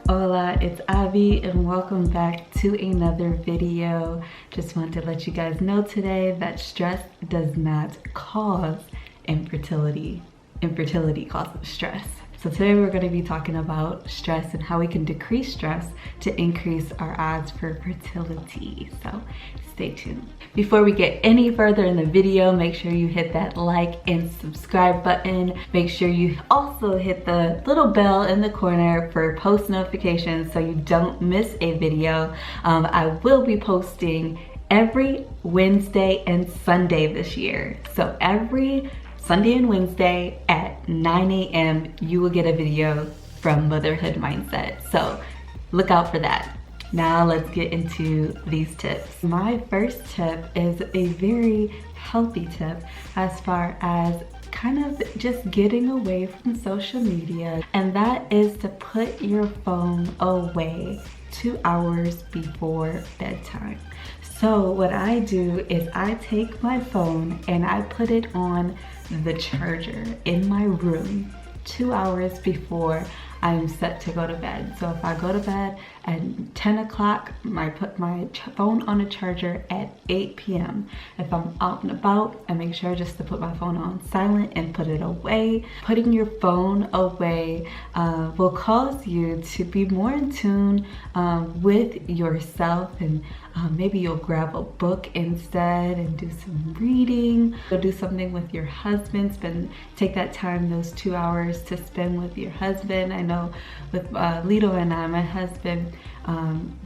Hola, it's Abby and welcome back to another video. Just wanted to let you guys know today that stress does not cause infertility. Infertility causes stress. So today we're going to be talking about stress and how we can decrease stress to increase our odds for fertility. So stay tuned. Before we get any further in the video, make sure you hit that like and subscribe button. Make sure you also hit the little bell in the corner for post notifications so you don't miss a video. I will be posting every Wednesday and Sunday this year. So every Sunday and Wednesday at 9 a.m. you will get a video from Motherhood Mindset. So look out for that. Now let's get into these tips. My first tip is a very healthy tip as far as kind of just getting away from social media, and that is to put your phone away 2 hours before bedtime. So what I do is I take my phone and I put it on the charger in my room 2 hours before I'm set to go to bed. So if I go to bed at 10 o'clock, I put my phone on a charger at 8 p.m. If I'm out and about, I make sure just to put my phone on silent and put it away. Putting your phone away will cause you to be more in tune with yourself, and maybe you'll grab a book instead and do some reading. Go do something with your husband. Take that time, those 2 hours, to spend with your husband. I know with Lito and I, my husband,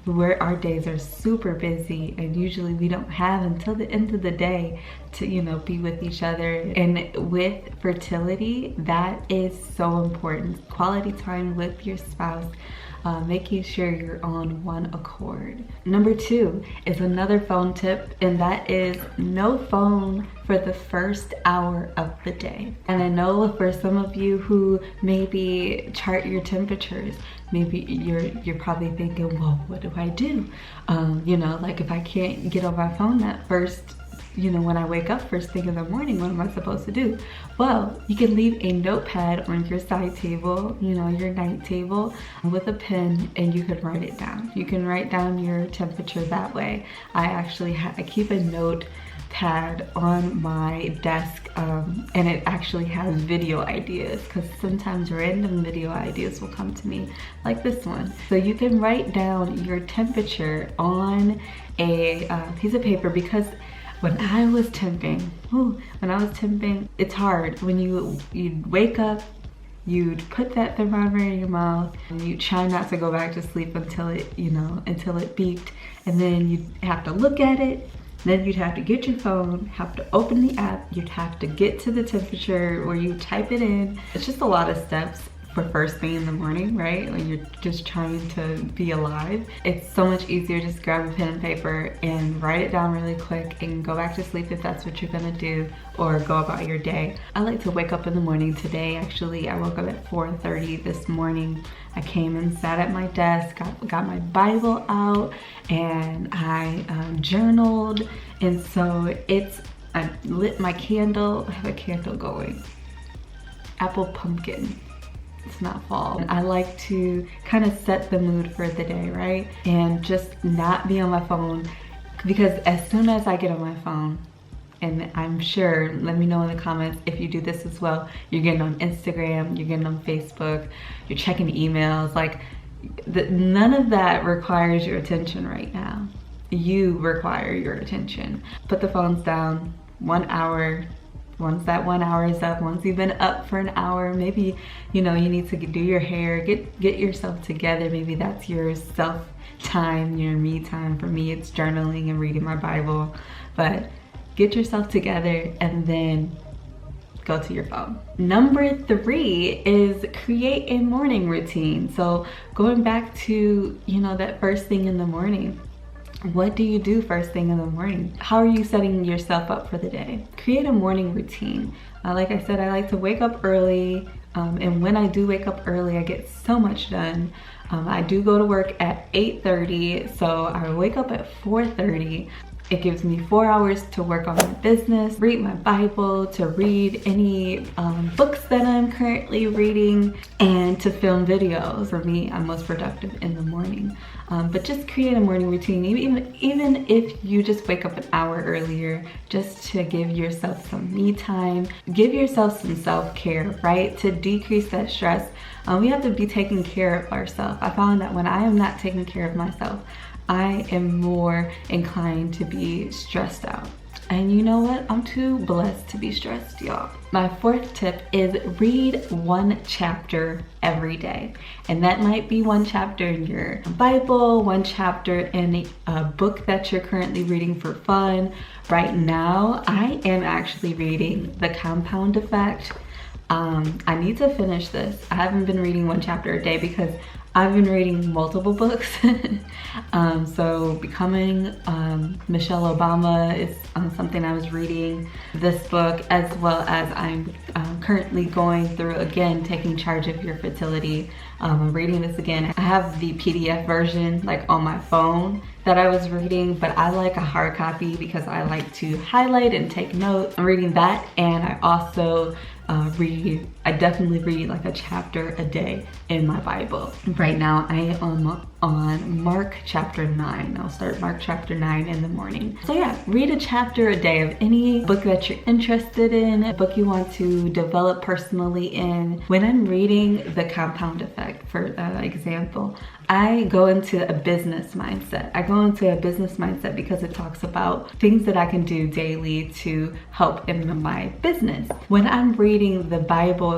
where our days are super busy, and usually we don't have until the end of the day to, be with each other. And with fertility, that is so important. Quality time with your spouse. Making sure you're on one accord. Number 2 is another phone tip, and that is no phone for the first hour of the day. And I know for some of you who maybe chart your temperatures, maybe you're probably thinking, well, what do I do? Like if I can't get on my phone that first, when I wake up first thing in the morning, what am I supposed to do? Well, you can leave a notepad on your side table, your night table, with a pen, and you can write it down. You can write down your temperature that way. I keep a notepad on my desk, and it actually has video ideas, because sometimes random video ideas will come to me, like this one. So you can write down your temperature on a piece of paper, because when I was temping, it's hard. When you'd wake up, you'd put that thermometer in your mouth, and you try not to go back to sleep until it beeped, and then you'd have to look at it. Then you'd have to get your phone, have to open the app, you'd have to get to the temperature where you type it in. It's just a lot of steps for first thing in the morning, right? When you're just trying to be alive. It's so much easier just grab a pen and paper and write it down really quick and go back to sleep if that's what you're gonna do, or go about your day. I like to wake up in the morning. Today, actually, I woke up at 4:30 this morning. I came and sat at my desk, got my Bible out, and I journaled. And so I lit my candle. I have a candle going. Apple pumpkin. It's not fall. I like to kind of set the mood for the day, right? And just not be on my phone, because as soon as I get on my phone, and I'm sure, let me know in the comments if you do this as well, you're getting on Instagram, you're getting on Facebook, you're checking emails, like none of that requires your attention right now. You require your attention. Put the phones down. 1 hour. Once that 1 hour is up, once you've been up for an hour, maybe you need to do your hair, get yourself together. Maybe that's your self time, your me time. For me, it's journaling and reading my Bible. But get yourself together and then go to your phone. Number 3 is create a morning routine. So going back to that first thing in the morning. What do you do first thing in the morning? How are you setting yourself up for the day? Create a morning routine. Like I said, I like to wake up early, and when I do wake up early, I get so much done. I do go to work at 8:30, so I wake up at 4:30. It gives me 4 hours to work on my business, read my Bible, to read any books that I'm currently reading, and to film videos. For me, I'm most productive in the morning. But just create a morning routine, even if you just wake up an hour earlier, just to give yourself some me time, give yourself some self-care, right? To decrease that stress. We have to be taking care of ourselves. I found that when I am not taking care of myself, I am more inclined to be stressed out. And you know what? I'm too blessed to be stressed, y'all. My 4th tip is read 1 chapter every day. And that might be 1 chapter in your Bible, 1 chapter in a book that you're currently reading for fun. Right now, I am actually reading The Compound Effect. I need to finish this. I haven't been reading 1 chapter a day because I've been reading multiple books. So Becoming Michelle Obama is something I was reading, this book, as well as I'm currently going through, again, Taking Charge of Your Fertility. I'm reading this again. I have the PDF version like on my phone that I was reading, but I like a hard copy because I like to highlight and take notes. I'm reading that, and I also I definitely read like a chapter a day in my Bible. Right now I am on Mark chapter 9. I'll start Mark chapter 9 in the morning. So yeah, read a chapter a day of any book that you're interested in, a book you want to develop personally in. When I'm reading The Compound Effect, for example, I go into a business mindset. I go into a business mindset because it talks about things that I can do daily to help in my business. When I'm reading the Bible,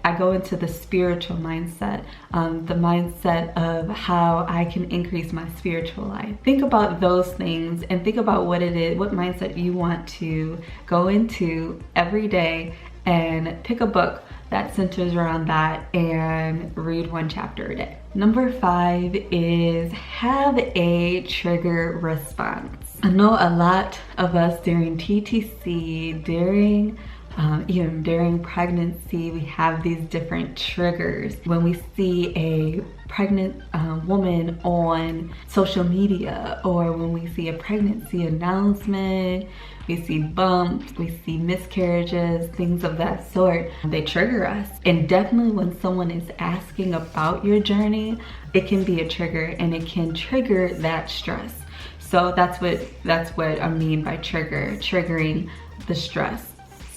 I go into the spiritual mindset, the mindset of how I can increase my spiritual life. Think about those things and think about what it is, what mindset you want to go into every day, and pick a book that centers around that and read 1 chapter a day. Number 5 is have a trigger response. I know a lot of us during TTC, even during pregnancy, we have these different triggers. When we see a pregnant woman on social media, or when we see a pregnancy announcement, we see bumps, we see miscarriages, things of that sort, they trigger us. And definitely when someone is asking about your journey, it can be a trigger, and it can trigger that stress. So that's what I mean by triggering the stress.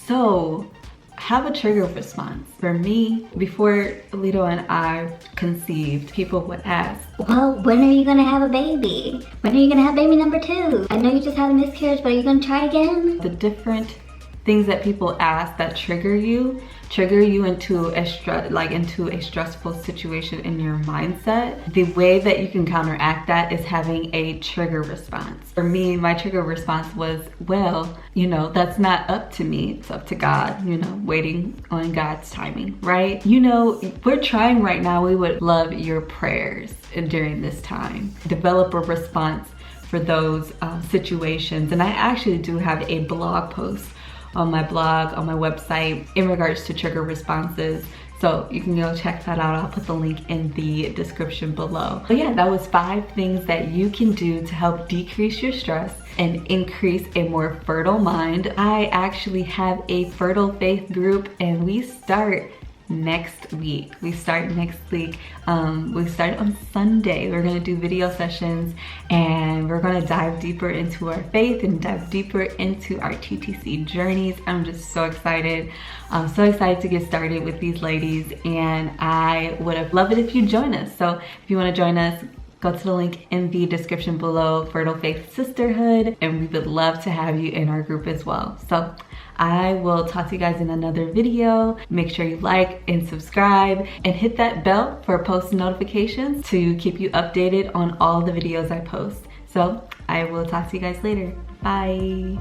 So have a trigger response. For me, before Lito and I conceived, people would ask, well, when are you gonna have a baby? When are you gonna have baby number 2? I know you just had a miscarriage, but are you gonna try again? The different things that people ask that trigger you into a stressful situation in your mindset. The way that you can counteract that is having a trigger response. For me, my trigger response was, well, that's not up to me, it's up to God, waiting on God's timing, right? We're trying right now. We would love your prayers during this time. Develop a response for those situations. And I actually do have a blog post on my blog, on my website, in regards to trigger responses. So you can go check that out. I'll put the link in the description below. But yeah, that was 5 things that you can do to help decrease your stress and increase a more fertile mind. I actually have a Fertile Faith group, and we start next week. We start on Sunday. We're gonna do video sessions, and we're gonna dive deeper into our faith and dive deeper into our TTC journeys. I'm just so excited. I'm so excited to get started with these ladies, and I would have loved it if you join us. So if you want to join us, go to the link in the description below, Fertile Faith Sisterhood, and we would love to have you in our group as well. So I will talk to you guys in another video. Make sure you like and subscribe and hit that bell for post notifications to keep you updated on all the videos I post. So I will talk to you guys later. Bye.